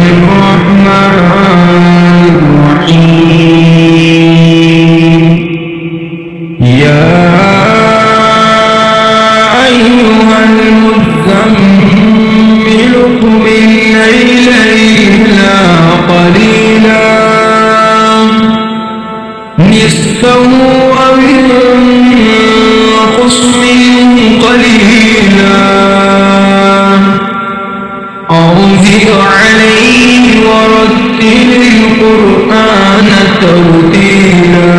الرحمن الرحيم يا أيها المزمل قم الليل إلا قليلا نصفه أو انقص منه قليلا أو زد عليه ورتل القرآن ترتيلا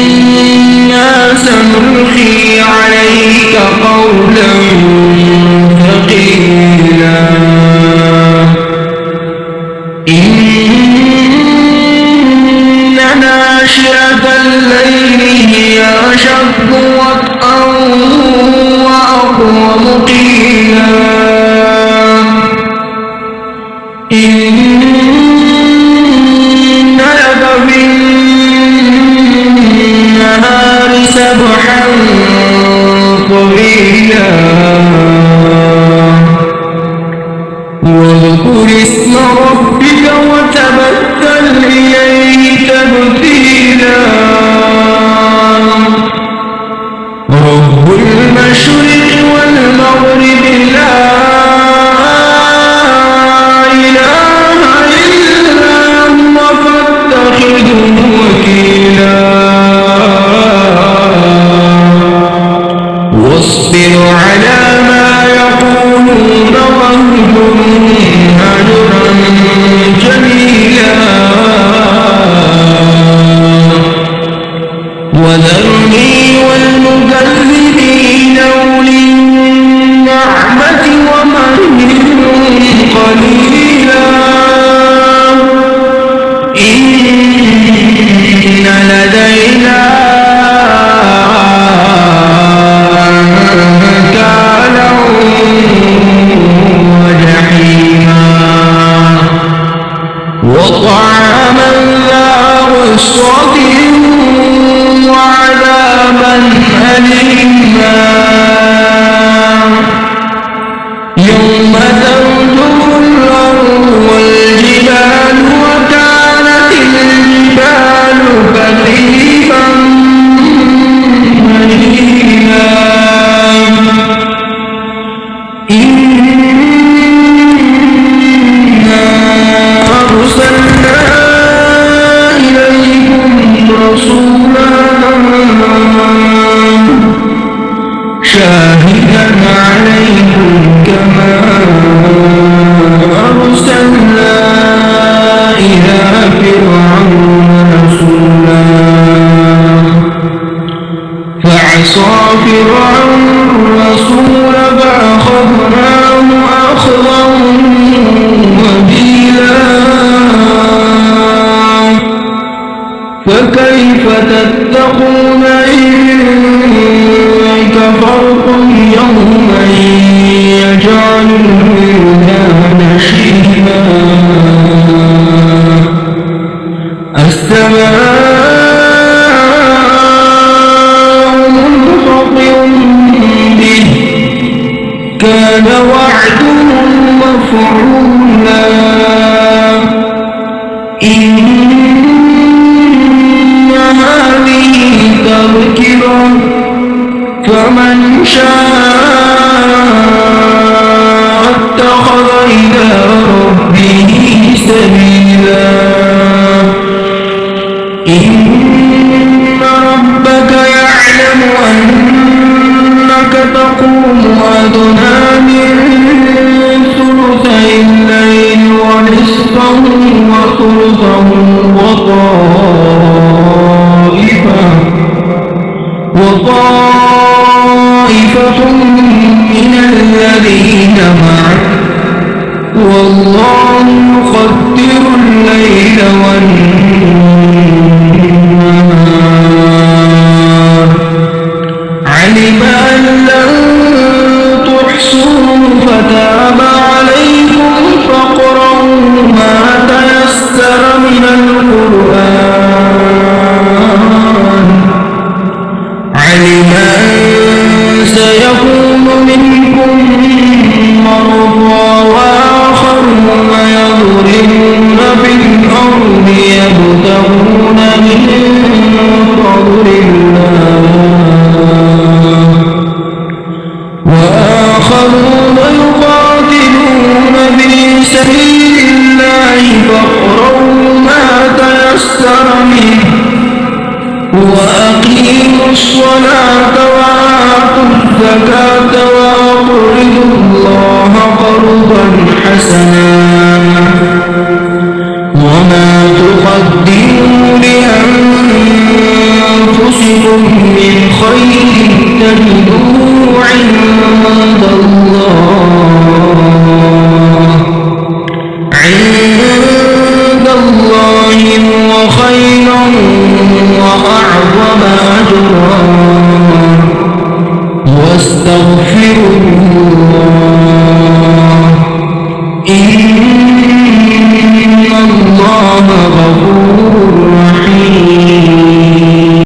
إنا سنلقي عليك قولا ثقيلا إن ناشئة الليل هي أشد وطئا وأقوم قيلا إن لك في النهار سبحا طويلا واذكر اسم ربك وتبتل إليه تبتيلا رب المشرق والمغرب لا إله إلا هو فاتخذه وكيلا واصبر على ما يقولون واهجرهم هجرا جميلا وذرني والمكذبين أولي النعمة ومهلهم قليلا إن لدينا أنكالا وجحيما وطعاما ذا غصة وعذابا أليما يوم ترجف الأرض والجبال وكانت الجبال كثيبا مهيلا إنا أرسلنا إليكم رسولا شاهدا عليكم كما أرسلنا إلى فرعون رسولا فعصى فرعون الرسول فأخذناه أخذا وبيلا فكيف تتقون إن كفرتم يوما يجعل الولدان شيبا السماء منفطر به كان وعده مفعولا إن هذه تذكرة فمن شاء اتخذ إلى ربه سبيلا إن ربك يعلم أنك تقوم أدنى من ثلثي الليل ونصفه وثلثه وطائفة من الذين معك والله يقدر الليل والنهار علم أن لن يبتغون من فضل الله وآخرون يقاتلون في سبيل الله فاقرؤوا ما تيسر منه وأقيموا الصلاة وآتوا الزكاة وأقرضوا الله قرضا حسنا وما تقدموا لأنفسكم من خير تجدوه عند الله هو خيرا وأعظم أجرا واستغفروا الله